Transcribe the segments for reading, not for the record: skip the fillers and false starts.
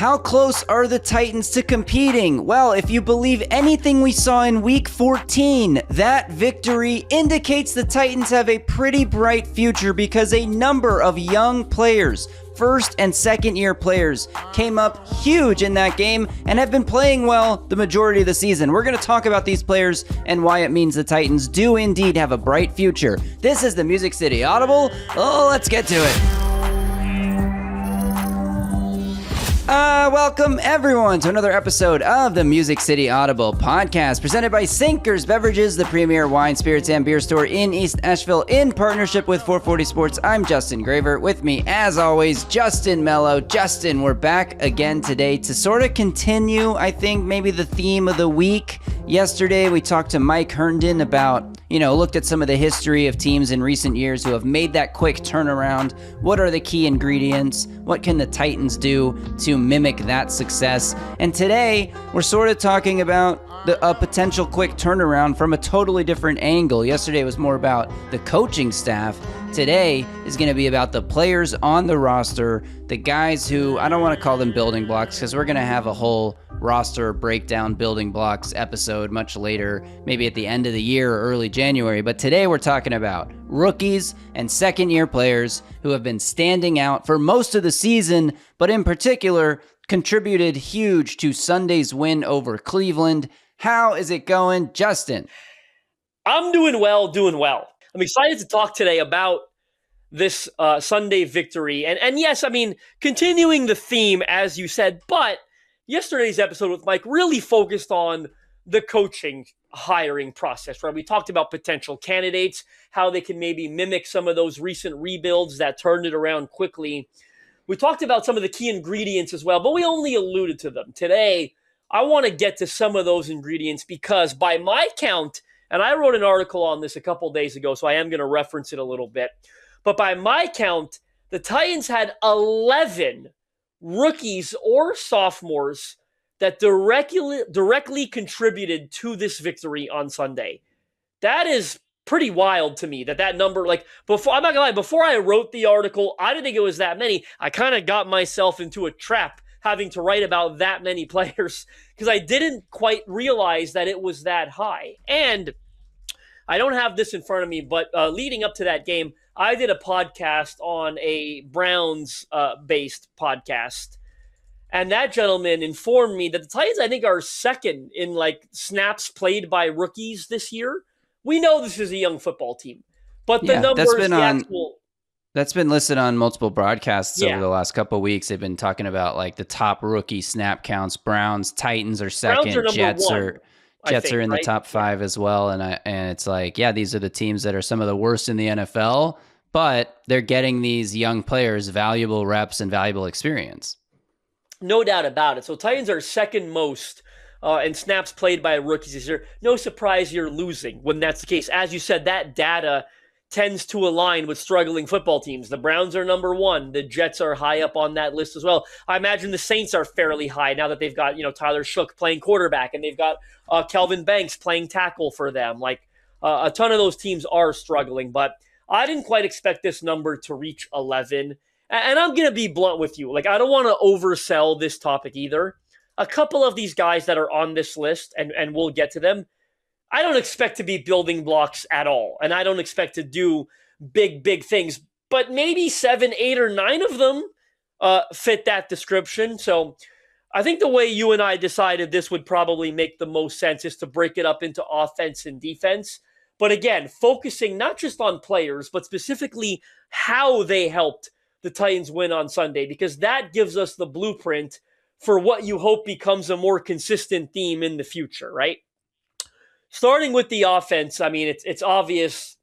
How close are the Titans to competing? Well, if you believe anything we saw in Week 14, that victory indicates the Titans have a pretty bright future because a number of young players, first and second year players, came up huge in that game and have been playing well the majority of the season. We're going to talk about these players and why it means the Titans do indeed have a bright future. This is the Music City Audible. Oh, let's get to it. Welcome everyone to another episode of the Music City Audible podcast presented by Sinkers Beverages, the premier wine, spirits, and beer store in East Asheville in partnership with 440 Sports. I'm Justin Graver. With me, as always, Justin Melo. Justin, we're back again today to sort of continue, I think, maybe the theme of the week. Yesterday, we talked to Mike Herndon about, looked at some of the history of teams in recent years who have made that quick turnaround. What are the key ingredients? What can the Titans do to mimic that success? And today, we're sort of talking about a potential quick turnaround from a totally different angle. Yesterday was more about the coaching staff. Today is going to be about the players on the roster, the guys who, I don't want to call them building blocks because we're going to have a whole roster breakdown building blocks episode much later, maybe at the end of the year or early January. But today we're talking about rookies and second year players who have been standing out for most of the season, but in particular contributed huge to Sunday's win over Cleveland. How is it going, Justin? I'm doing well. I'm excited to talk today about this Sunday victory. And yes, I mean, continuing the theme, as you said, but yesterday's episode with Mike really focused on the coaching hiring process, right? We talked about potential candidates, how they can maybe mimic some of those recent rebuilds that turned it around quickly. We talked about some of the key ingredients as well, but we only alluded to them. Today, I want to get to some of those ingredients because by my count, and I wrote an article on this a couple days ago, so I am going to reference it a little bit, but by my count, the Titans had 11 rookies or sophomores that directly contributed to this victory on Sunday. That is pretty wild to me that number, I'm not gonna lie, before I wrote the article, I didn't think it was that many. I kind of got myself into a trap having to write about that many players because I didn't quite realize that it was that high. And I don't have this in front of me, but leading up to that game, I did a podcast on a Browns-based podcast. And that gentleman informed me that the Titans, I think, are second in snaps played by rookies this year. We know this is a young football team, but the numbers, that's been listed on multiple broadcasts over the last couple of weeks. They've been talking about the top rookie snap counts. Browns, Titans are second. Jets are in the top 5 as well. And it's these are the teams that are some of the worst in the NFL, but they're getting these young players valuable reps and valuable experience. No doubt about it. So Titans are second most in snaps played by rookies this year. No surprise you're losing when that's the case. As you said, that data tends to align with struggling football teams. The Browns are number 1. The Jets are high up on that list as well. I imagine the Saints are fairly high now that they've got, Tyler Shook playing quarterback and they've got Kelvin Banks playing tackle for them. A ton of those teams are struggling, but I didn't quite expect this number to reach 11. And I'm going to be blunt with you. I don't want to oversell this topic either. A couple of these guys that are on this list, and we'll get to them, I don't expect to be building blocks at all. And I don't expect to do big things. But maybe 7, 8, or 9 of them fit that description. So I think the way you and I decided this would probably make the most sense is to break it up into offense and defense. But again, focusing not just on players, but specifically how they helped the Titans win on Sunday, because that gives us the blueprint for what you hope becomes a more consistent theme in the future, right? Starting with the offense, I mean, it's obvious.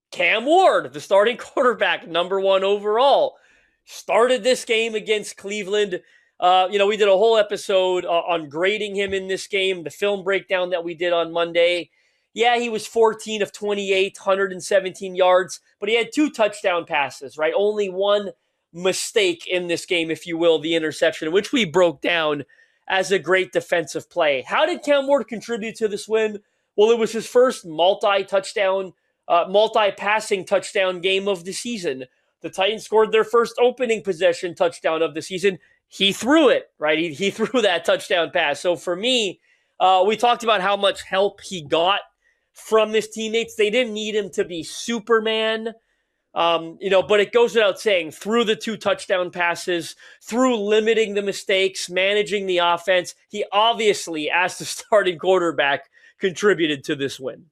Cam Ward, the starting quarterback, number 1 overall, started this game against Cleveland. We did a whole episode on grading him in this game, the film breakdown that we did on Monday. Yeah, he was 14 of 28, 117 yards, but he had 2 touchdown passes, right? Only one mistake in this game, if you will, the interception, which we broke down as a great defensive play. How did Cam Ward contribute to this win? Well, it was his first multi-passing touchdown game of the season. The Titans scored their first opening possession touchdown of the season. he threw it, right? He threw that touchdown pass. So for me, we talked about how much help he got from his teammates. They didn't need him to be Superman, but it goes without saying, through the 2 touchdown passes, through limiting the mistakes, managing the offense, he obviously, as the starting quarterback, contributed to this win.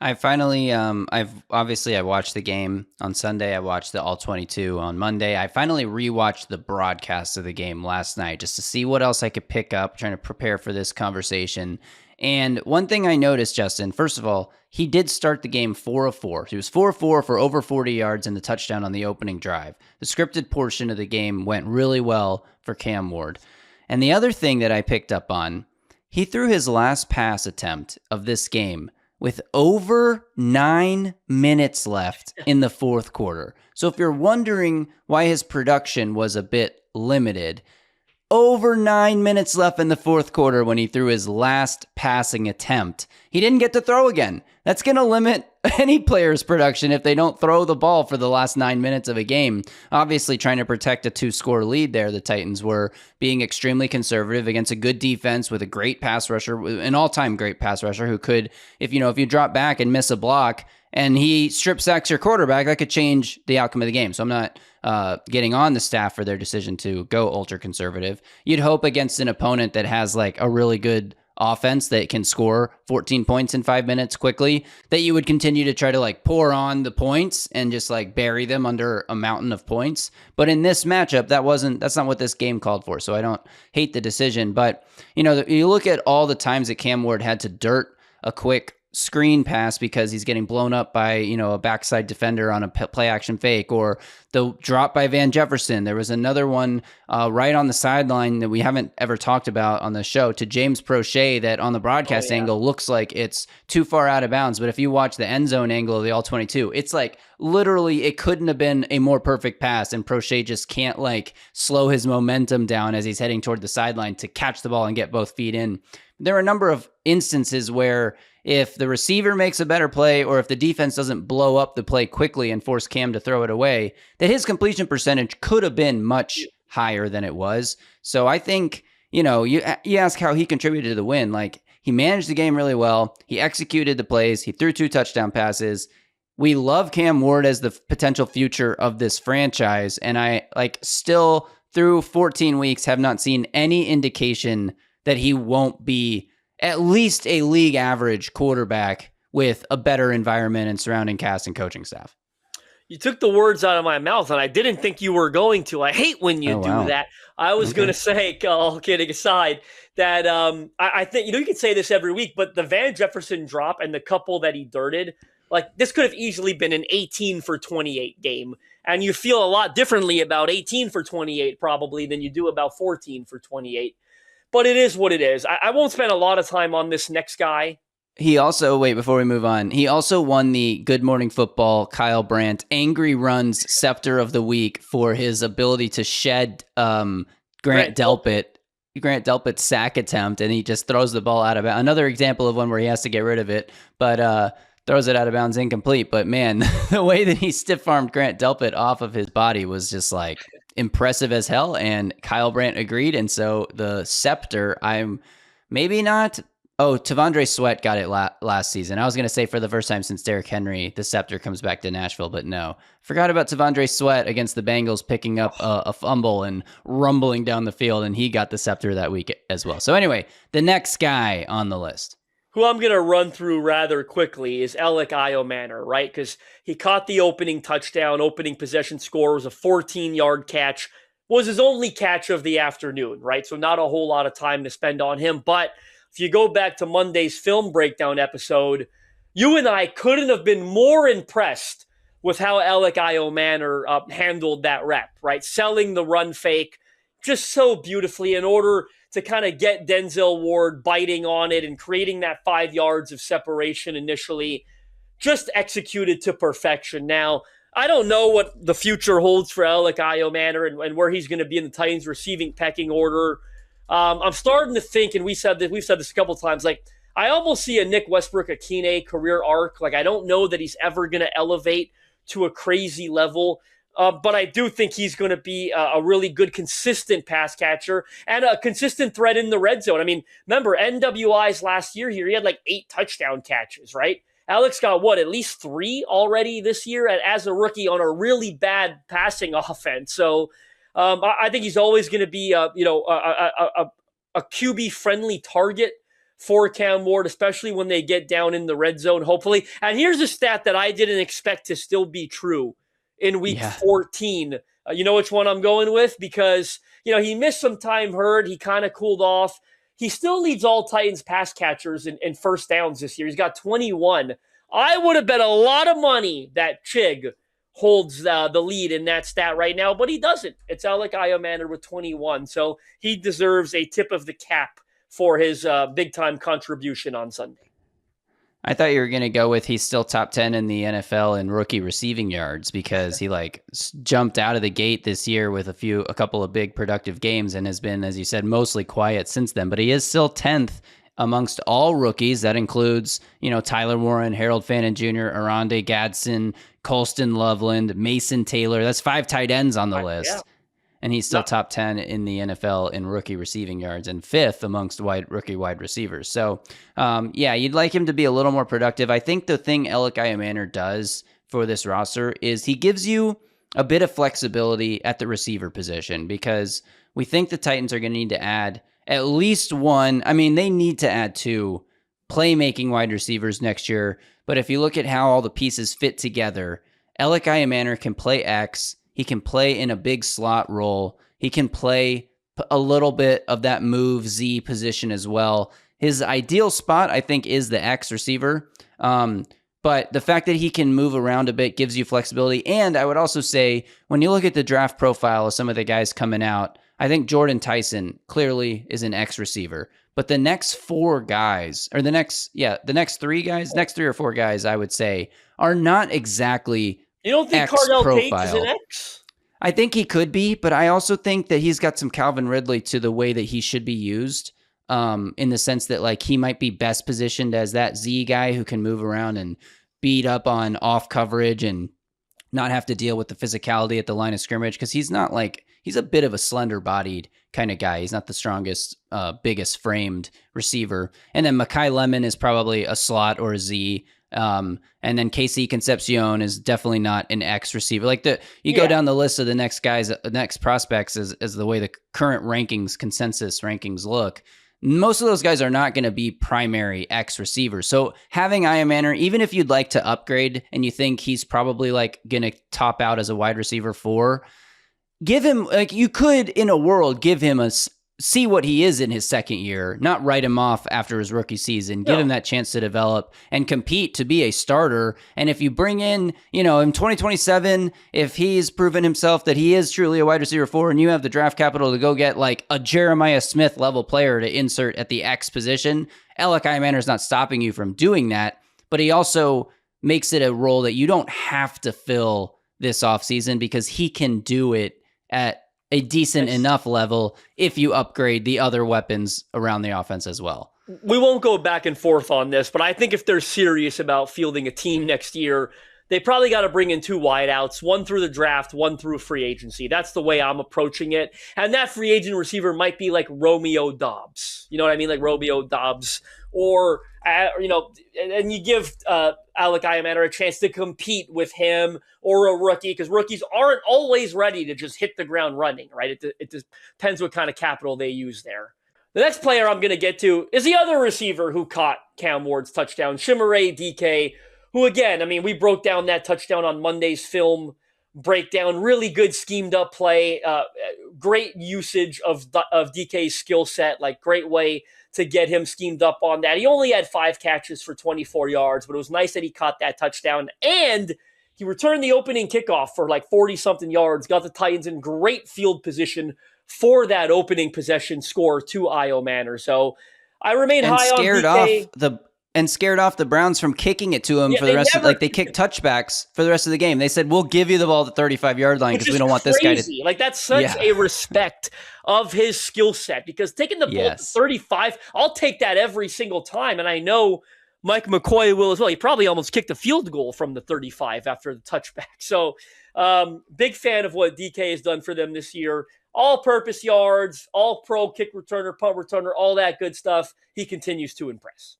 I finally, I watched the game on Sunday. I watched the All 22 on Monday. I finally rewatched the broadcast of the game last night just to see what else I could pick up, trying to prepare for this conversation. And one thing I noticed, Justin, first of all, he did start the game 4 of 4. He was 4 of 4 for over 40 yards and the touchdown on the opening drive. The scripted portion of the game went really well for Cam Ward. And the other thing that I picked up on, he threw his last pass attempt of this game with over 9 minutes left in the fourth quarter. So if you're wondering why his production was a bit limited, over 9 minutes left in the fourth quarter when he threw his last passing attempt. He didn't get to throw again. That's going to limit any player's production if they don't throw the ball for the last 9 minutes of a game. Obviously, trying to protect a 2-score lead there, the Titans were being extremely conservative against a good defense with a great pass rusher, an all-time great pass rusher who could, if you drop back and miss a block and he strip sacks your quarterback, that could change the outcome of the game. So I'm not getting on the staff for their decision to go ultra conservative. You'd hope against an opponent that has like a really good offense that can score 14 points in 5 minutes quickly, that you would continue to try to like pour on the points and just like bury them under a mountain of points. But in this matchup, that's not what this game called for. So I don't hate the decision, but you look at all the times that Cam Ward had to dirt a quick screen pass because he's getting blown up by, a backside defender on a play action fake, or the drop by Van Jefferson. There was another one right on the sideline that we haven't ever talked about on the show to James Prochet that on the broadcast angle looks like it's too far out of bounds. But if you watch the end zone angle of the All 22, it's like literally it couldn't have been a more perfect pass. And Prochet just can't like slow his momentum down as he's heading toward the sideline to catch the ball and get both feet in. There are a number of instances where if the receiver makes a better play or if the defense doesn't blow up the play quickly and force Cam to throw it away, that his completion percentage could have been much higher than it was. So I think, you ask how he contributed to the win. Like, he managed the game really well. He executed the plays. He threw 2 touchdown passes. We love Cam Ward as the potential future of this franchise. And I still through 14 weeks have not seen any indication that he won't be at least a league average quarterback with a better environment and surrounding cast and coaching staff. You took the words out of my mouth, and I didn't think you were going to. I hate when you do that. I was going to say, all kidding aside, that I think, you can say this every week, but the Van Jefferson drop and the couple that he dirted, this could have easily been an 18 for 28 game. And you feel a lot differently about 18 for 28 probably than you do about 14 for 28. But it is what it is. I won't spend a lot of time on this next guy. He also, before we move on, he also won the Good Morning Football Kyle Brandt Angry Runs Scepter of the Week for his ability to shed Grant Delpit's sack attempt, and he just throws the ball out of bounds. Another example of one where he has to get rid of it, but throws it out of bounds incomplete. But man, the way that he stiff-armed Grant Delpit off of his body was just like impressive as hell, and Kyle Brandt agreed. And so the scepter, I'm maybe not. Oh, Tavondre Sweat got it last season. I was going to say for the first time since Derrick Henry, the scepter comes back to Nashville, but no. Forgot about Tavondre Sweat against the Bengals picking up a fumble and rumbling down the field, and he got the scepter that week as well. So anyway, the next guy on the list, who I'm going to run through rather quickly, is Alec Iomanor, right? Because he caught the opening touchdown, opening possession score was a 14-yard catch, was his only catch of the afternoon, right? So not a whole lot of time to spend on him. But if you go back to Monday's film breakdown episode, you and I couldn't have been more impressed with how Alec Iomanor handled that rep, right? Selling the run fake just so beautifully in order to kind of get Denzel Ward biting on it and creating that 5 yards of separation initially, just executed to perfection. Now, I don't know what the future holds for Alec Iomanor and where he's going to be in the Titans receiving pecking order. I'm starting to think, and we've said this a couple times, I almost see a Nick Westbrook-Akine career arc. I don't know that he's ever going to elevate to a crazy level. But I do think he's going to be a really good, consistent pass catcher and a consistent threat in the red zone. I mean, remember, NWI's last year here, he had like 8 touchdown catches, right? Alex got at least 3 already this year as a rookie on a really bad passing offense. So I think he's always going to be, a QB-friendly target for Cam Ward, especially when they get down in the red zone, hopefully. And here's a stat that I didn't expect to still be true in week 14. You know which one I'm going with? Because, he missed some time hurt. He kind of cooled off. He still leads all Titans pass catchers in first downs this year. He's got 21. I would have bet a lot of money that Chig holds the lead in that stat right now, but he doesn't. It's Alec Iomander with 21. So he deserves a tip of the cap for his big-time contribution on Sunday. I thought you were going to go with he's still top 10 in the NFL in rookie receiving yards because he jumped out of the gate this year with a couple of big productive games and has been, as you said, mostly quiet since then. But he is still 10th amongst all rookies. That includes, Tyler Warren, Harold Fannin Jr., Aronde Gadsden, Colston Loveland, Mason Taylor. That's 5 tight ends on the list. Yeah. And he's still top 10 in the NFL in rookie receiving yards and 5th amongst rookie wide receivers. So, you'd like him to be a little more productive. I think the thing Alec Iomander does for this roster is he gives you a bit of flexibility at the receiver position because we think the Titans are going to need to add at least one. I mean, they need to add 2 playmaking wide receivers next year. But if you look at how all the pieces fit together, Alec Iomander can play X. He can play in a big slot role. He can play a little bit of that move Z position as well. His ideal spot, I think, is the X receiver. But the fact that he can move around a bit gives you flexibility. And I would also say, when you look at the draft profile of some of the guys coming out, I think Jordan Tyson clearly is an X receiver. But the next 4 guys, or the next 3 guys, next 3 or 4 guys, I would say, are not exactly You don't think X Cardell profile. Tate is an X? I think he could be, but I also think that he's got some Calvin Ridley to the way that he should be used, in the sense that he might be best positioned as that Z guy who can move around and beat up on off coverage and not have to deal with the physicality at the line of scrimmage because he's not he's a bit of a slender bodied kind of guy. He's not the strongest, biggest framed receiver. And then Mekhi Lemon is probably a slot or a Z. And then KC Concepcion is definitely not an X receiver. Go down the list of the next guys, next prospects as the way the current consensus rankings look. Most of those guys are not going to be primary X receivers. So having Iomander, even if you'd like to upgrade and you think he's probably going to top out as a wide receiver 4, give him, you could in a world give him see what he is in his second year, not write him off after his rookie season, give him that chance to develop and compete to be a starter. And if you bring in, in 2027, if he's proven himself that he is truly a wide receiver 4 and you have the draft capital to go get a Jeremiah Smith level player to insert at the X position, Alec Iomander is not stopping you from doing that, but he also makes it a role that you don't have to fill this offseason because he can do it at a decent enough level if you upgrade the other weapons around the offense as well. We won't go back and forth on this, but I think if they're serious about fielding a team next year, they probably got to bring in 2 wideouts, one through the draft, one through free agency. That's the way I'm approaching it. And that free agent receiver might be like Romeo Doubs. You know what I mean? Like Romeo Doubs. Or, and you give Alec Iomander a chance to compete with him or a rookie, because rookies aren't always ready to just hit the ground running, right? It depends what kind of capital they use there. The next player I'm going to get to is the other receiver who caught Cam Ward's touchdown, Chimere DK, who, again, we broke down that touchdown on Monday's film breakdown. Really good schemed up play, great usage of DK's skill set, great way to get him schemed up on that. He only had 5 catches for 24 yards, but it was nice that he caught that touchdown. And he returned the opening kickoff for 40-something yards, got the Titans in great field position for that opening possession score to Iomander. So I remain high on DK. Scared off the Browns from kicking it to him for the rest of they kicked touchbacks for the rest of the game. They said, we'll give you the ball at the 35-yard line because we don't want this guy to... that's such a respect of his skill set, because taking the ball at 35, I'll take that every single time. And I know Mike McCoy will as well. He probably almost kicked a field goal from the 35 after the touchback. So big fan of what DK has done for them this year. All-purpose yards, all-pro kick returner, punt returner, all that good stuff. He continues to impress.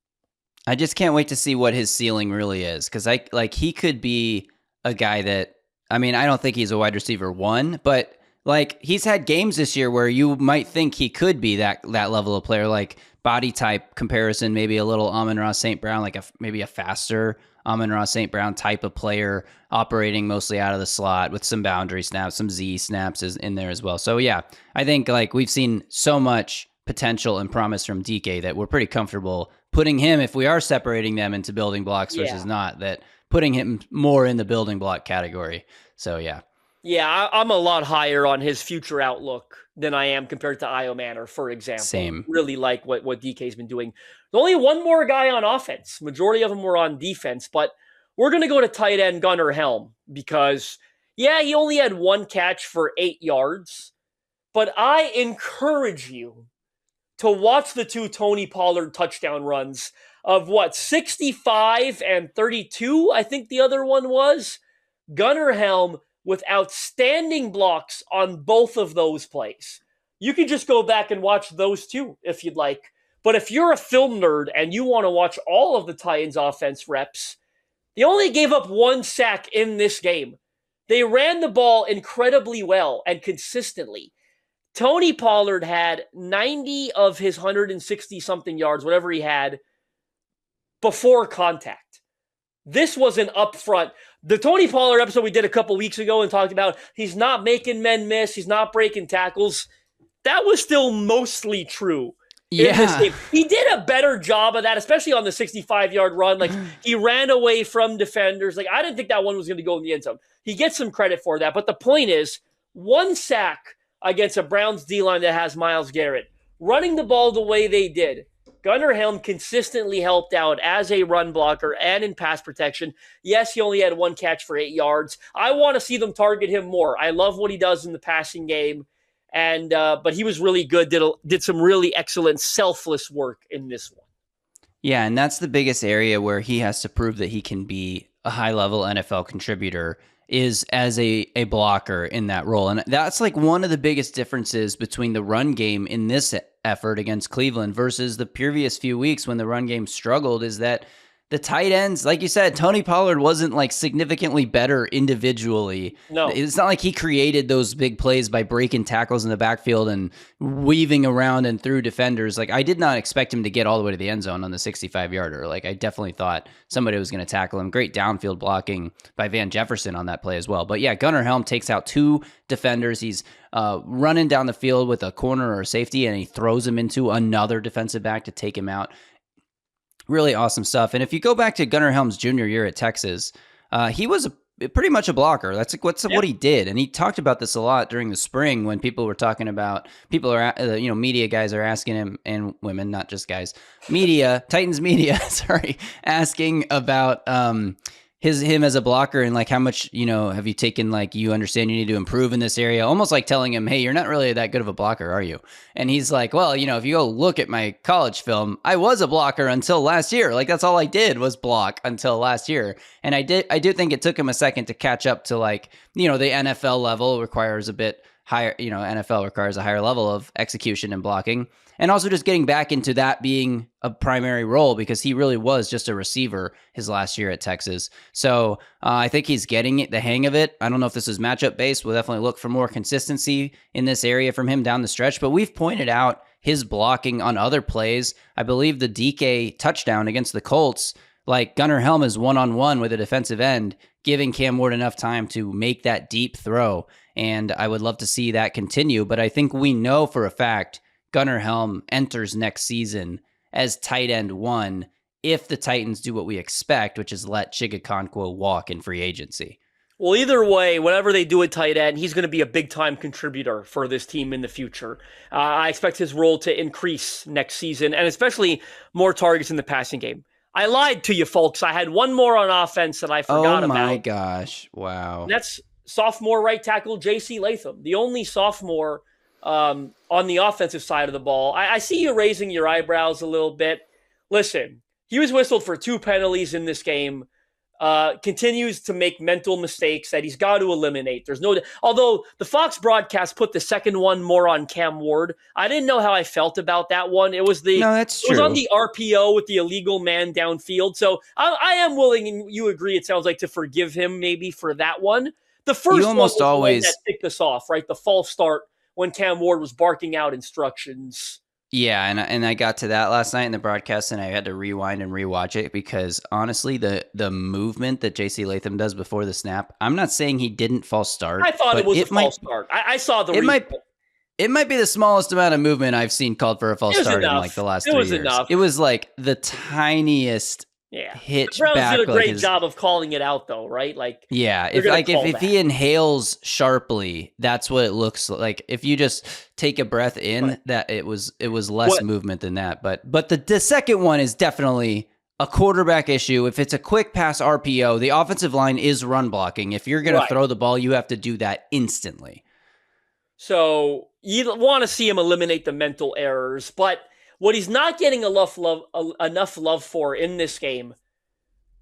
I just can't wait to see what his ceiling really is, because he could be a guy that, I mean, I don't think he's a wide receiver one, but like he's had games this year where you might think he could be that level of player, like body type comparison, maybe a little Amon-Ra St. Brown, like maybe a faster Amon-Ra St. Brown type of player operating mostly out of the slot with some boundary snaps, some Z snaps is in there as well. So yeah, I think like we've seen so much potential and promise from DK that we're pretty comfortable putting him, if we are separating them into building blocks versus not, that putting him more in the building block category. So yeah. Yeah, I'm a lot higher on his future outlook than I am compared to Io Manor, for example. Same. Really like what DK's been doing. There's only one more guy on offense. Majority of them were on defense, but we're going to go to tight end Gunnar Helm because, yeah, he only had one catch for 8 yards, but I encourage you to watch the 2 Tony Pollard touchdown runs of 65 and 32, I think the other one was. Gunnar Helm with outstanding blocks on both of those plays. You can just go back and watch those 2 if you'd like. But if you're a film nerd and you want to watch all of the Titans offense reps, they only gave up 1 sack in this game. They ran the ball incredibly well and consistently. Tony Pollard had 90 of his 160-something yards, whatever he had, before contact. This was an upfront. The Tony Pollard episode we did a couple weeks ago and talked about he's not making men miss, he's not breaking tackles. That was still mostly true. Yeah. In this game. He did a better job of that, especially on the 65-yard run. Like, he ran away from defenders. Like, I didn't think that one was going to go in the end zone. He gets some credit for that. But the point is, 1 sack against a Browns D-line that has Myles Garrett, running the ball the way they did. Gunnar Helm consistently helped out as a run blocker and in pass protection. Yes, he only had 1 catch for 8 yards. I want to see them target him more. I love what he does in the passing game, and but he was really good, did some really excellent selfless work in this one. Yeah, and that's the biggest area where he has to prove that he can be a high-level NFL contributor, is as a blocker in that role. And that's like one of the biggest differences between the run game in this effort against Cleveland versus the previous few weeks when the run game struggled, is that the tight ends, like you said, Tony Pollard wasn't like significantly better individually. No. It's not like he created those big plays by breaking tackles in the backfield and weaving around and through defenders. Like, I did not expect him to get all the way to the end zone on the 65-yarder. Like, I definitely thought somebody was going to tackle him. Great downfield blocking by Van Jefferson on that play as well. But yeah, Gunnar Helm takes out 2 defenders. He's running down the field with a corner or a safety, and he throws him into another defensive back to take him out. Really awesome stuff. And if you go back to Gunnar Helm's junior year at Texas, he was pretty much a blocker. That's like what he did. And he talked about this a lot during the spring when people were talking about, media guys are asking him, and women, not just guys, Titans media, sorry, asking about him as a blocker and like how much, have you taken, like, you understand you need to improve in this area, almost like telling him, hey, you're not really that good of a blocker, are you? And he's like, well, if you go look at my college film, I was a blocker until last year. Like, that's all I did was block until last year. And I do think it took him a second to catch up to, like, the NFL level requires a bit higher, NFL requires a higher level of execution and blocking. And also just getting back into that being a primary role, because he really was just a receiver his last year at Texas. So I think he's getting the hang of it. I don't know if this is matchup based. We'll definitely look for more consistency in this area from him down the stretch. But we've pointed out his blocking on other plays. I believe the DK touchdown against the Colts, like, Gunnar Helm is one-on-one with a defensive end, giving Cam Ward enough time to make that deep throw. And I would love to see that continue. But I think we know for a fact Gunnar Helm enters next season as tight end 1 if the Titans do what we expect, which is let Chigakonkwo walk in free agency. Well, either way, whatever they do at tight end, he's going to be a big-time contributor for this team in the future. I expect his role to increase next season, and especially more targets in the passing game. I lied to you, folks. I had one more on offense that I forgot about. Oh, my gosh. Wow. And that's sophomore right tackle J.C. Latham, the only sophomore on the offensive side of the ball. I see you raising your eyebrows a little bit. Listen, He was whistled for 2 penalties in this game. Continues to make mental mistakes that he's got to eliminate. Although the Fox broadcast put the second one more on Cam Ward. I didn't know how I felt about that one. It was that's true. It was on the RPO with the illegal man downfield. So I am willing, and you agree, it sounds like, to forgive him maybe for that one. The first one was the one that ticked us off, right? The false start when Cam Ward was barking out instructions. Yeah, and I got to that last night in the broadcast, and I had to rewind and rewatch it because honestly, the movement that J.C. Latham does before the snap, I'm not saying he didn't false start. I thought it was a false start. I saw the replay. It might be the smallest amount of movement I've seen called for a false start in like the last 3 years. Enough. It was like the tiniest hitch the Browns back. Did a great job of calling it out, though, right? Like, if he inhales sharply, that's what it looks like. If you just take a breath in, that it was less movement than that. But the second one is definitely a quarterback issue. If it's a quick pass RPO, the offensive line is run blocking. If you're going to throw the ball, you have to do that instantly. So you want to see him eliminate the mental errors, but what he's not getting enough love for in this game,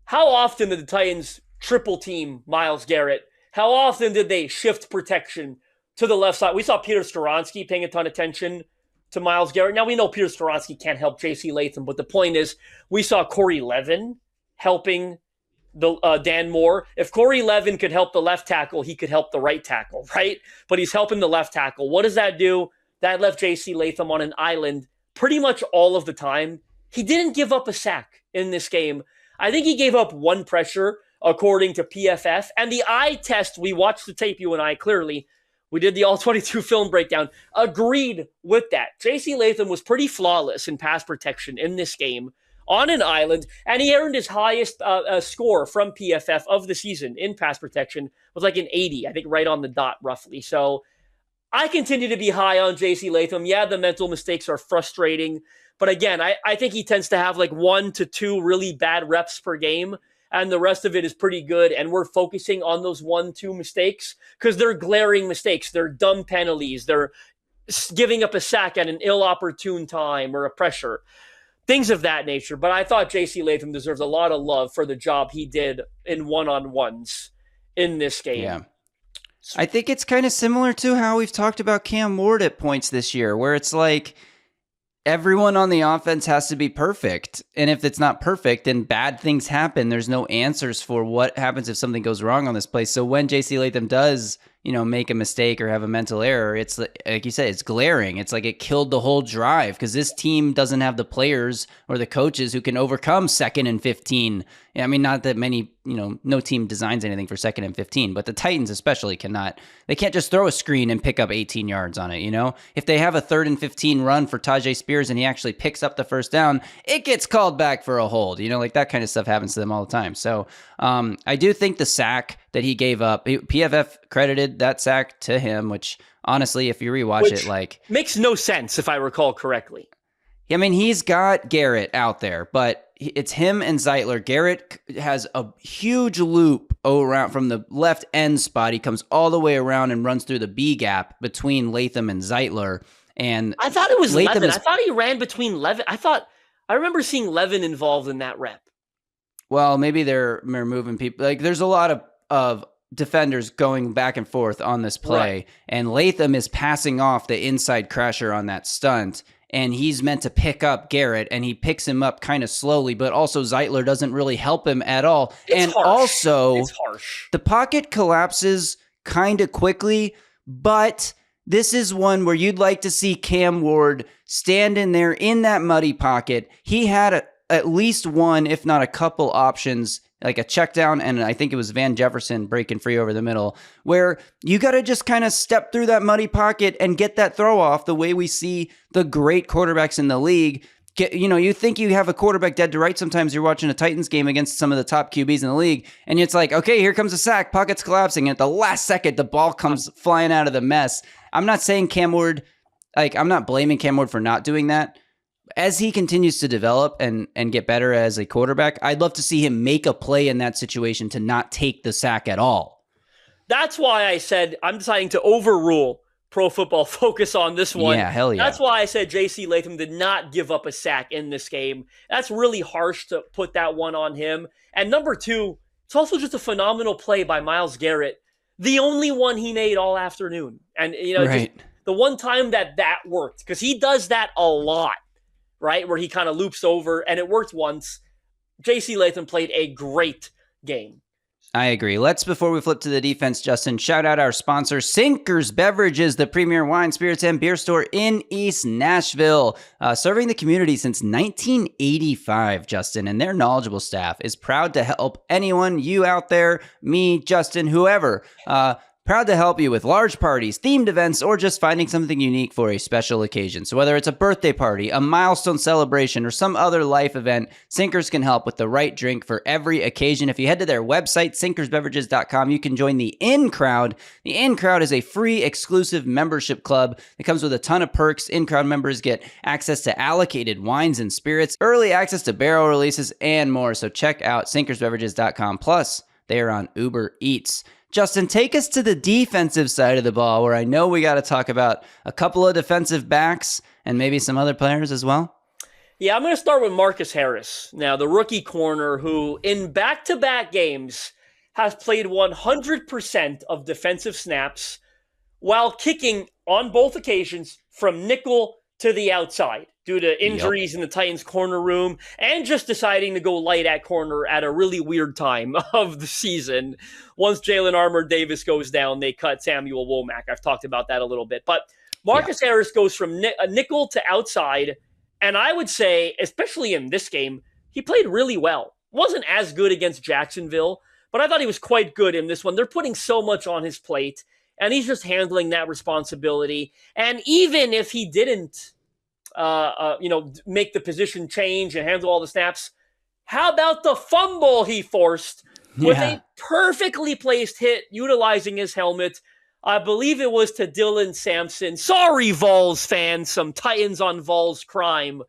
how often did the Titans triple team Myles Garrett? How often did they shift protection to the left side? We saw Peter Skoronski paying a ton of attention to Myles Garrett. Now we know Peter Skoronski can't help J.C. Latham, but the point is we saw Corey Levin helping Dan Moore. If Corey Levin could help the left tackle, he could help the right tackle, right? But he's helping the left tackle. What does that do? That left J.C. Latham on an island pretty much all of the time. He didn't give up a sack in this game. I think he gave up 1 pressure, according to PFF. And the eye test, we watched the tape, you and I, clearly. We did the all-22 film breakdown, agreed with that. J.C. Latham was pretty flawless in pass protection in this game on an island, and he earned his highest score from PFF of the season in pass protection. Was like an 80, I think right on the dot, roughly. So I continue to be high on J.C. Latham. Yeah, the mental mistakes are frustrating. But again, I think he tends to have like 1 to 2 really bad reps per game, and the rest of it is pretty good. And we're focusing on those 1-2 mistakes because they're glaring mistakes. They're dumb penalties. They're giving up a sack at an ill-opportune time or a pressure, things of that nature. But I thought J.C. Latham deserves a lot of love for the job he did in one-on-ones in this game. Yeah. I think it's kind of similar to how we've talked about Cam Ward at points this year, where it's like everyone on the offense has to be perfect. And if it's not perfect, then bad things happen. There's no answers for what happens if something goes wrong on this play. So when J.C. Latham does, make a mistake or have a mental error, it's like you said, it's glaring. It's like it killed the whole drive because this team doesn't have the players or the coaches who can overcome 2nd and 15. I mean, not that many, no team designs anything for 2nd and 15, but the Titans especially cannot. They can't just throw a screen and pick up 18 yards on it, If they have a 3rd and 15 run for Tajay Spears and he actually picks up the first down, it gets called back for a hold. Like that kind of stuff happens to them all the time. So I do think the sack that he gave up, PFF credited that sack to him, which honestly, if you rewatch it, like makes no sense if I recall correctly. I mean, he's got Garrett out there, but it's him and Zeitler. Garrett has a huge loop around from the left end spot. He comes all the way around and runs through the B gap between Latham and Zeitler. And I thought it was Levin. I thought he ran between Levin. I remember seeing Levin involved in that rep. Well, maybe they're moving people. Like there's a lot of defenders going back and forth on this play, and Latham is passing off the inside crasher on that stunt. And he's meant to pick up Garrett, and he picks him up kind of slowly, but also Zeitler doesn't really help him at all. It's harsh. The pocket collapses kind of quickly, but this is one where you'd like to see Cam Ward stand in there in that muddy pocket. He had at least one, if not a couple options, like a check down, and I think it was Van Jefferson breaking free over the middle, where you got to just kind of step through that muddy pocket and get that throw off the way we see the great quarterbacks in the league. You think you have a quarterback dead to rights. Sometimes you're watching a Titans game against some of the top QBs in the league, and it's like, okay, here comes a sack, pocket's collapsing, and at the last second, the ball comes flying out of the mess. I'm not saying Cam Ward, I'm not blaming Cam Ward for not doing that. As he continues to develop and get better as a quarterback, I'd love to see him make a play in that situation to not take the sack at all. That's why I said I'm deciding to overrule Pro Football Focus on this one. Yeah, hell yeah. That's why I said J.C. Latham did not give up a sack in this game. That's really harsh to put that one on him. And number two, it's also just a phenomenal play by Myles Garrett. The only one he made all afternoon. And, Right. just the one time that worked, because he does that a lot, right? Where he kind of loops over, and it worked once. J.C. Latham played a great game. I agree. Before we flip to the defense, Justin, shout out our sponsor, Sinkers Beverages, the premier wine, spirits, and beer store in East Nashville, serving the community since 1985, Justin, and their knowledgeable staff is proud to help anyone, you out there, me, Justin, whoever, proud to help you with large parties, themed events, or just finding something unique for a special occasion. So whether it's a birthday party, a milestone celebration, or some other life event, Sinkers can help with the right drink for every occasion. If you head to their website, sinkersbeverages.com, you can join the In Crowd. The In Crowd is a free exclusive membership club that comes with a ton of perks. In Crowd members get access to allocated wines and spirits, early access to barrel releases, and more. So check out sinkersbeverages.com. Plus, they are on Uber Eats. Justin, take us to the defensive side of the ball, where I know we got to talk about a couple of defensive backs and maybe some other players as well. Yeah, I'm going to start with Marcus Harris. Now, the rookie corner who, in back-to-back games, has played 100% of defensive snaps while kicking on both occasions from nickel to the outside due to injuries in the Titans corner room and just deciding to go light at corner at a really weird time of the season. Once Jalen Armour-Davis goes down, they cut Samuel Womack. I've talked about that a little bit. But Marcus Harris goes from a nickel to outside, and I would say, especially in this game, he played really well. Wasn't as good against Jacksonville, but I thought he was quite good in this one. They're putting so much on his plate, and he's just handling that responsibility. And even if he didn't make the position change and handle all the snaps, how about the fumble he forced with a perfectly placed hit utilizing his helmet? I believe it was to Dylan Sampson. Sorry, Vols fans, some Titans on Vols crime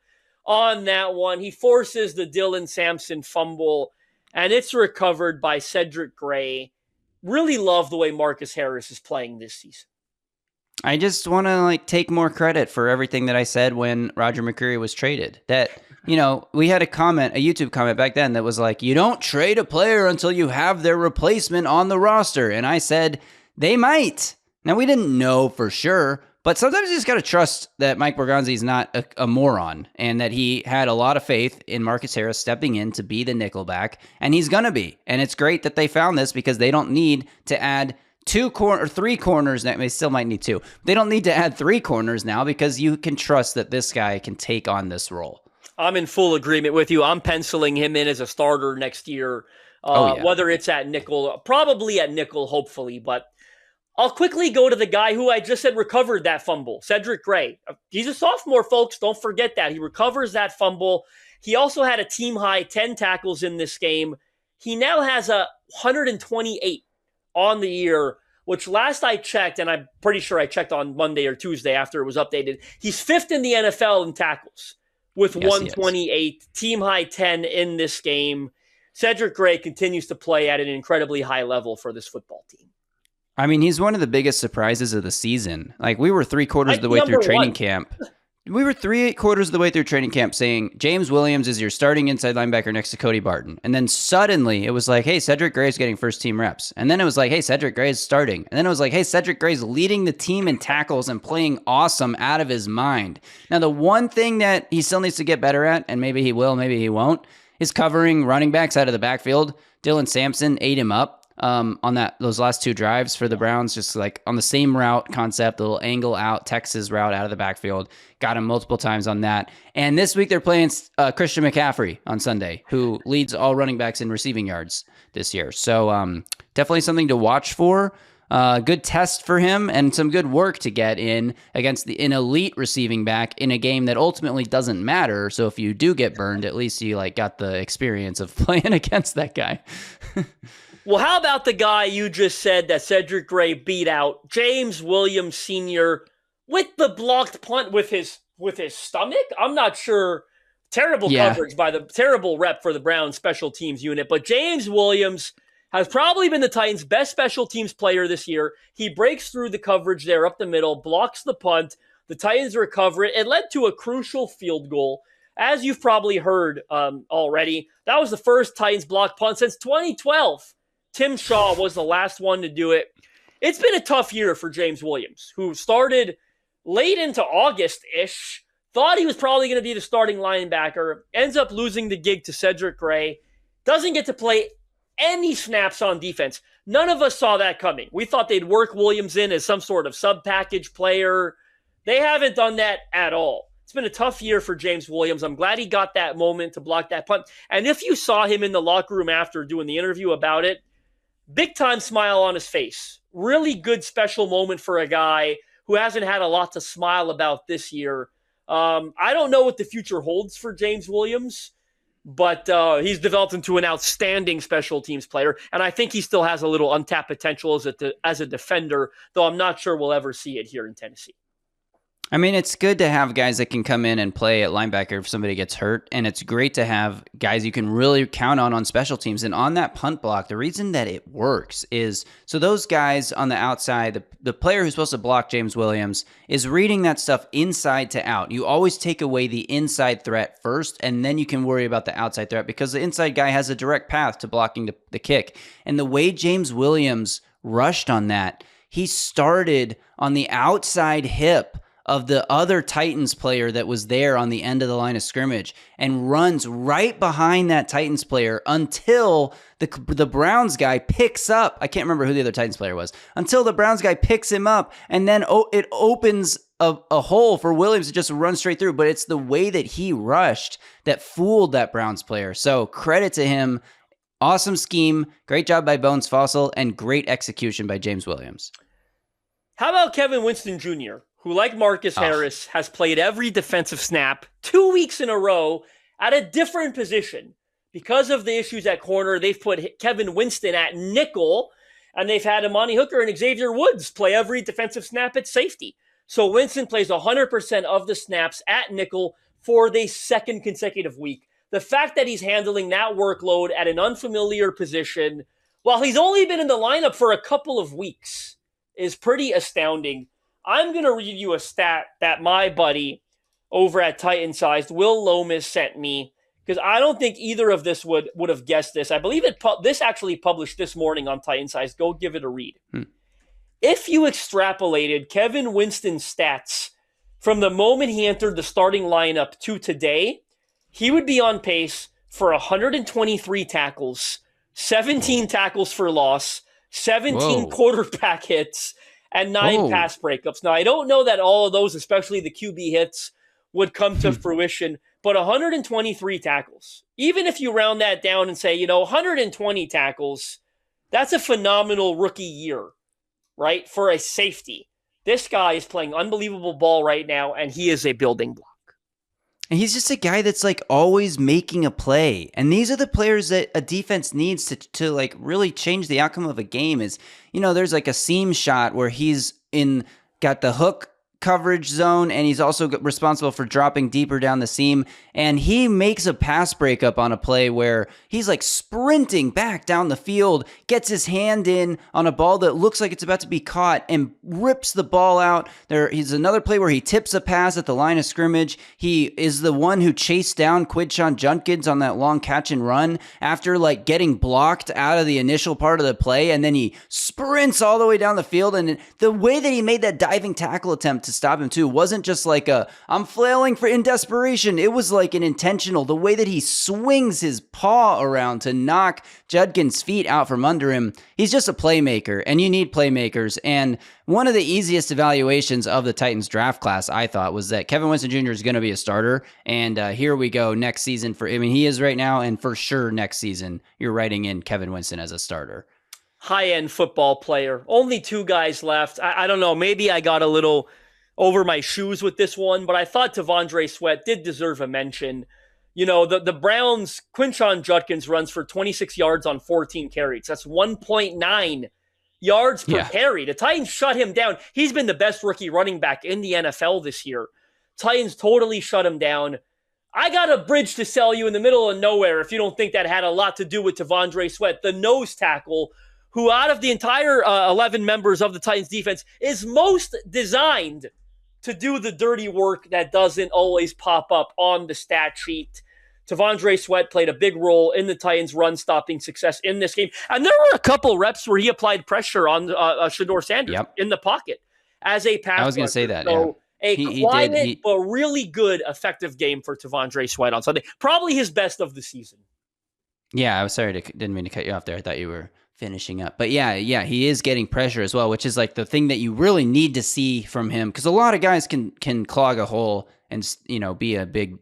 on that one. He forces the Dylan Sampson fumble, and it's recovered by Cedric Gray. Really love the way Marcus Harris is playing this season. I just want to take more credit for everything that I said when Roger McCreary was traded. That, we had a YouTube comment back then that was like, you don't trade a player until you have their replacement on the roster. And I said, they might. Now, we didn't know for sure, but sometimes you just got to trust that Mike Borgonzi is not a moron and that he had a lot of faith in Marcus Harris stepping in to be the nickelback, and he's going to be. And it's great that they found this because they don't need to add three corners. They still might need two. They don't need to add three corners now because you can trust that this guy can take on this role. I'm in full agreement with you. I'm penciling him in as a starter next year, whether it's at nickel, probably at nickel, hopefully. But I'll quickly go to the guy who I just said recovered that fumble, Cedric Gray. He's a sophomore, folks. Don't forget that. He recovers that fumble. He also had a team-high 10 tackles in this game. He now has a 128 on the year, which last I checked, and I'm pretty sure I checked on Monday or Tuesday after it was updated, he's fifth in the NFL in tackles with 128, team-high 10 in this game. Cedric Gray continues to play at an incredibly high level for this football team. I mean, he's one of the biggest surprises of the season. We were 3/4 of the way through training camp. We were 3/4 of the way through training camp saying James Williams is your starting inside linebacker next to Cody Barton. And then suddenly it was like, hey, Cedric Gray's getting first team reps. And then it was like, hey, Cedric Gray's starting. And then it was like, hey, Cedric Gray's leading the team in tackles and playing awesome out of his mind. Now, the one thing that he still needs to get better at, and maybe he will, maybe he won't, is covering running backs out of the backfield. Dylan Sampson ate him up on those last two drives for the Browns, just on the same route concept, the little angle out, Texas route out of the backfield. Got him multiple times on that. And this week they're playing Christian McCaffrey on Sunday, who leads all running backs in receiving yards this year. So definitely something to watch for. Good test for him and some good work to get in against an elite receiving back in a game that ultimately doesn't matter. So if you do get burned, at least you got the experience of playing against that guy. Well, how about the guy you just said that Cedric Gray beat out, James Williams Sr., with the blocked punt with his stomach? I'm not sure. Terrible coverage by the terrible rep for the Browns special teams unit. But James Williams has probably been the Titans' best special teams player this year. He breaks through the coverage there up the middle, blocks the punt. The Titans recover it. It led to a crucial field goal. As you've probably heard already, that was the first Titans blocked punt since 2012. Tim Shaw was the last one to do it. It's been a tough year for James Williams, who started late into August-ish, thought he was probably going to be the starting linebacker, ends up losing the gig to Cedric Gray, doesn't get to play any snaps on defense. None of us saw that coming. We thought they'd work Williams in as some sort of sub-package player. They haven't done that at all. It's been a tough year for James Williams. I'm glad he got that moment to block that punt. And if you saw him in the locker room after doing the interview about it, big time smile on his face. Really good special moment for a guy who hasn't had a lot to smile about this year. I don't know what the future holds for James Williams, but he's developed into an outstanding special teams player. And I think he still has a little untapped potential as a defender, though I'm not sure we'll ever see it here in Tennessee. I mean, it's good to have guys that can come in and play at linebacker if somebody gets hurt, and it's great to have guys you can really count on special teams. And on that punt block, the reason that it works is, so those guys on the outside, the player who's supposed to block James Williams is reading that stuff inside to out. You always take away the inside threat first, and then you can worry about the outside threat because the inside guy has a direct path to blocking the kick. And the way James Williams rushed on that, he started on the outside hip of the other Titans player that was there on the end of the line of scrimmage and runs right behind that Titans player until the Browns guy picks up. I can't remember who the other Titans player was. Until the Browns guy picks him up, and then it opens a hole for Williams to just run straight through. But it's the way that he rushed that fooled that Browns player. So credit to him. Awesome scheme. Great job by Bones Fossil, and great execution by James Williams. How about Kevin Winston Jr., who, like Marcus Harris, has played every defensive snap 2 weeks in a row at a different position? Because of the issues at corner, they've put Kevin Winston at nickel, and they've had Amani Hooker and Xavier Woods play every defensive snap at safety. So Winston plays 100% of the snaps at nickel for the second consecutive week. The fact that he's handling that workload at an unfamiliar position, while he's only been in the lineup for a couple of weeks, is pretty astounding. I'm going to read you a stat that my buddy over at Titan Sized, Will Lomas, sent me, because I don't think either of this would have guessed this. I believe this actually published this morning on Titan Sized. Go give it a read. If you extrapolated Kevin Winston's stats from the moment he entered the starting lineup to today, he would be on pace for 123 tackles, 17 tackles for loss, 17 quarterback hits, and 9 pass breakups. Now, I don't know that all of those, especially the QB hits, would come to fruition, but 123 tackles. Even if you round that down and say, 120 tackles, that's a phenomenal rookie year, right, for a safety. This guy is playing unbelievable ball right now, and he is a building block. And he's just a guy that's like always making a play. And these are the players that a defense needs to like really change the outcome of a game. Is, there's like a seam shot where he's got the hook coverage zone, and he's also responsible for dropping deeper down the seam. And he makes a pass breakup on a play where he's like sprinting back down the field, gets his hand in on a ball that looks like it's about to be caught, and rips the ball out. He's another play where he tips a pass at the line of scrimmage. He is the one who chased down Quinshon Judkins on that long catch and run after like getting blocked out of the initial part of the play, and then he sprints all the way down the field. And the way that he made that diving tackle attempt to stop him too wasn't just like I'm flailing in desperation. It was like an intentional, the way that he swings his paw around to knock Judkins' feet out from under him. He's just a playmaker, and you need playmakers. And one of the easiest evaluations of the Titans draft class, I thought, was that Kevin Winston Jr. is going to be a starter. And here we go next season he is right now, and for sure next season, you're writing in Kevin Winston as a starter. High-end football player. Only 2 guys left. I don't know. Maybe I got a little over my shoes with this one, but I thought T'Vondre Sweat did deserve a mention. The Browns, Quinshon Judkins runs for 26 yards on 14 carries. That's 1.9 yards per carry. The Titans shut him down. He's been the best rookie running back in the NFL this year. Titans totally shut him down. I got a bridge to sell you in the middle of nowhere if you don't think that had a lot to do with T'Vondre Sweat, the nose tackle, who out of the entire 11 members of the Titans defense is most designed to do the dirty work that doesn't always pop up on the stat sheet. T'Vondre Sweat played a big role in the Titans' run-stopping success in this game. And there were a couple reps where he applied pressure on Shedeur Sanders in the pocket as a pass. I was going to say that, so quiet but really good, effective game for T'Vondre Sweat on Sunday. Probably his best of the season. Yeah, I was sorry, didn't mean to cut you off there. I thought you were finishing up. But yeah, he is getting pressure as well, which is like the thing that you really need to see from him, because a lot of guys can clog a hole and be a big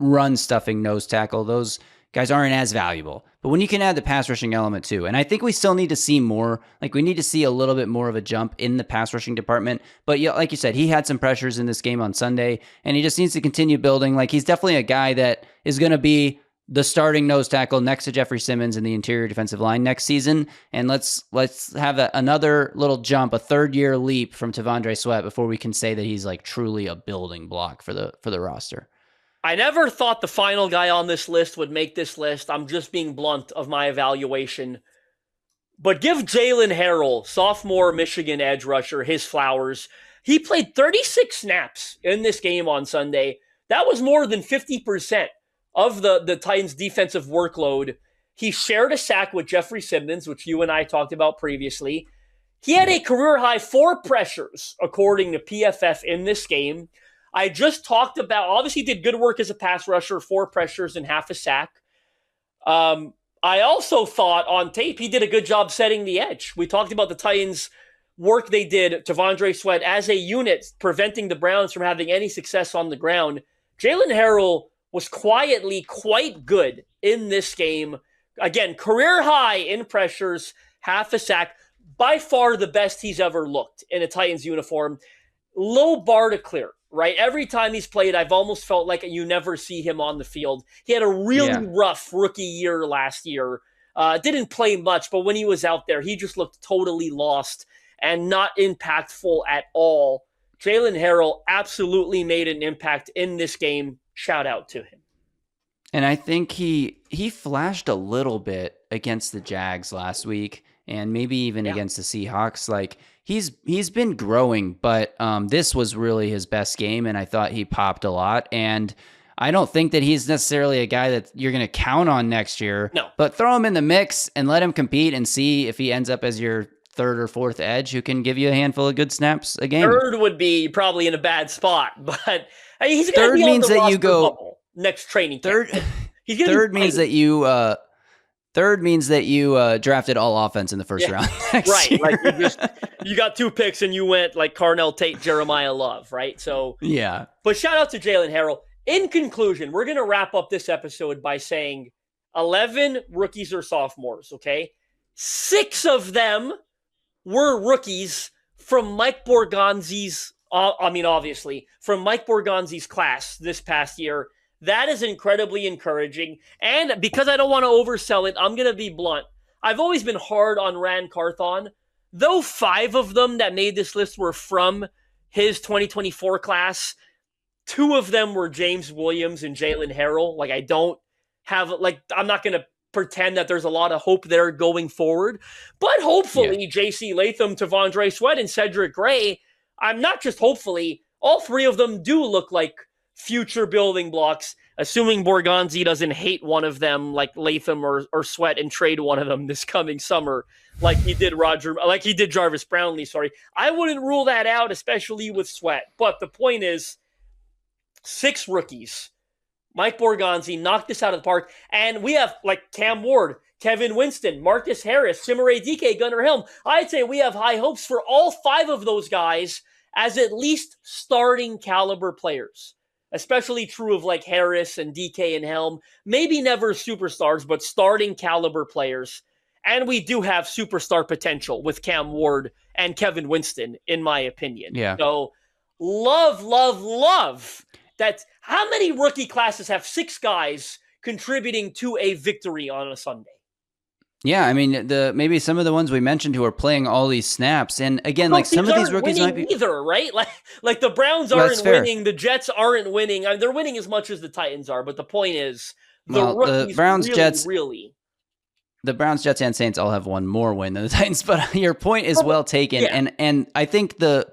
run stuffing nose tackle. Those guys aren't as valuable. But when you can add the pass rushing element too, and I think we still need to see more. Like, we need to see a little bit more of a jump in the pass rushing department. But yeah, like you said, he had some pressures in this game on Sunday, and he just needs to continue building. Like, he's definitely a guy that is going to be the starting nose tackle next to Jeffrey Simmons in the interior defensive line next season. And let's have another little jump, a third-year leap from T'Vondre Sweat before we can say that he's like truly a building block for the roster. I never thought the final guy on this list would make this list. I'm just being blunt of my evaluation. But give Jalen Harrell, sophomore Michigan edge rusher, his flowers. He played 36 snaps in this game on Sunday. That was more than 50% of the Titans' defensive workload. He shared a sack with Jeffrey Simmons, which you and I talked about previously. He had a career-high 4 pressures, according to PFF, in this game. I just talked about, obviously did good work as a pass rusher, 4 pressures and half a sack. I also thought on tape he did a good job setting the edge. We talked about the Titans' work they did, T'Vondre Sweat, as a unit, preventing the Browns from having any success on the ground. Jalen Harrell was quietly quite good in this game. Again, career high in pressures, half a sack. By far the best he's ever looked in a Titans uniform. Low bar to clear. Right? Every time he's played, I've almost felt like you never see him on the field. He had a really rough rookie year last year. Didn't play much, but when he was out there, he just looked totally lost and not impactful at all. Jalen Harrell absolutely made an impact in this game. Shout out to him. And I think he flashed a little bit against the Jags last week, and maybe even against the Seahawks. Like, he's been growing, but this was really his best game, and I thought he popped a lot. And I don't think that he's necessarily a guy that you're going to count on next year. No. But throw him in the mix and let him compete and see if he ends up as your third or fourth edge who can give you a handful of good snaps a game. Third would be probly in a bad spot, but he's going to be on the roster bubble next training camp. Third means that you drafted all offense in the first round. Right. Year. Like you got 2 picks and you went like Carnell Tate, Jeremiah Love, right? So yeah. But shout out to Jalen Harrell. In conclusion, we're going to wrap up this episode by saying 11 rookies or sophomores, okay? 6 of them were rookies from Mike Borgonzi's, obviously, from Mike Borgonzi's class this past year. That is incredibly encouraging. And because I don't want to oversell it, I'm going to be blunt. I've always been hard on Ran Carthon. Though 5 of them that made this list were from his 2024 class, 2 of them were James Williams and Jalen Harrell. Like, I'm not going to pretend that there's a lot of hope there going forward. But hopefully, J.C. Latham, T'Vondre Sweat, and Cedric Gray, I'm not just hopefully, all 3 of them do look like future building blocks, assuming Borgonzi doesn't hate one of them like Latham or Sweat and trade one of them this coming summer like he did Jarvis Brownlee, sorry. I wouldn't rule that out, especially with Sweat. But the point is, 6 rookies. Mike Borgonzi knocked this out of the park. And we have like Cam Ward, Kevin Winston, Marcus Harris, Simare DK, Gunnar Helm. I'd say we have high hopes for all 5 of those guys as at least starting caliber players. Especially true of like Harris and DK and Helm. Maybe never superstars, but starting caliber players. And we do have superstar potential with Cam Ward and Kevin Winston, in my opinion. Yeah. So love that. How many rookie classes have 6 guys contributing to a victory on a Sunday? Yeah, I mean, maybe some of the ones we mentioned who are playing all these snaps, and again, Well, like some of these rookies might be either, right? Like the Browns aren't winning, the Jets aren't winning. I mean, they're winning as much as the Titans are, but the point is, the rookies the Browns, Jets, and Saints all have one more win than the Titans. But your point is well taken, yeah. and I think the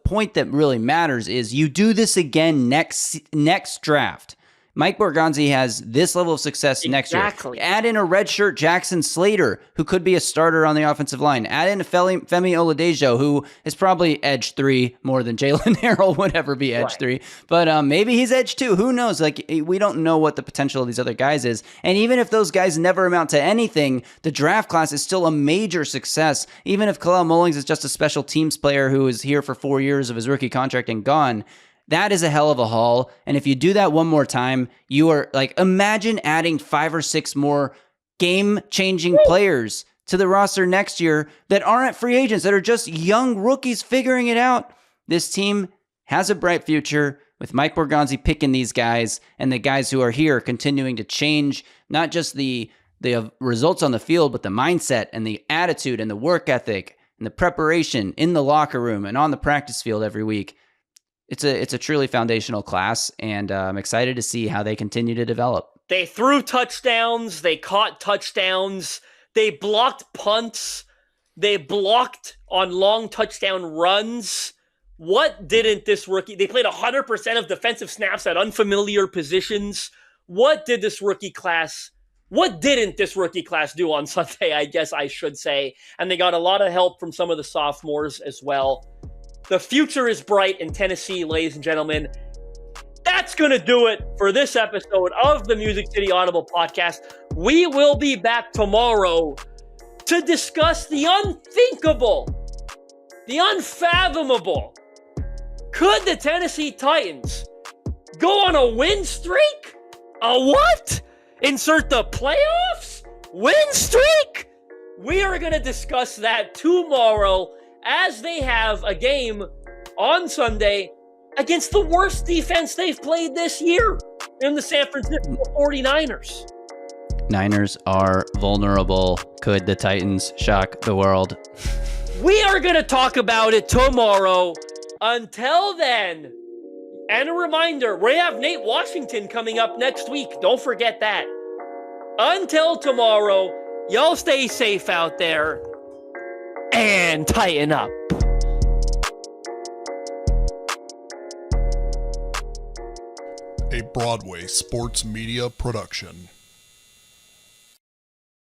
point that really matters is you do this again next draft. Mike Borgonzi has this level of success next year. Add in a redshirt Jackson Slater, who could be a starter on the offensive line. Add in Femi Oladejo, who is probably edge 3 more than Jalen Harrell would ever be edge 3. But maybe he's edge 2. Who knows? Like, we don't know what the potential of these other guys is. And even if those guys never amount to anything, the draft class is still a major success. Even if Kalel Mullings is just a special teams player who is here for 4 years of his rookie contract and gone, that is a hell of a haul. And if you do that one more time, you are like, imagine adding 5 or 6 more game-changing players to the roster next year that aren't free agents, that are just young rookies figuring it out. This team has a bright future with Mike Borgonzi picking these guys, and the guys who are here continuing to change not just the results on the field, but the mindset and the attitude and the work ethic and the preparation in the locker room and on the practice field every week. It's a truly foundational class, and I'm excited to see how they continue to develop. They threw touchdowns. They caught touchdowns. They blocked punts. They blocked on long touchdown runs. What didn't this rookie? They played 100% of defensive snaps at unfamiliar positions. What didn't this rookie class do on Sunday, I guess I should say. And they got a lot of help from some of the sophomores as well. The future is bright in Tennessee, ladies and gentlemen. That's going to do it for this episode of the Music City Audible podcast. We will be back tomorrow to discuss the unthinkable, the unfathomable. Could the Tennessee Titans go on a win streak? A what? Insert the playoffs? Win streak? We are going to discuss that tomorrow, as they have a game on Sunday against the worst defense they've played this year in the San Francisco 49ers. Niners are vulnerable. Could the Titans shock the world? We are going to talk about it tomorrow. Until then, and a reminder, we have Nate Washington coming up next week. Don't forget that. Until tomorrow, y'all stay safe out there. And tighten up. A Broadway sports media production.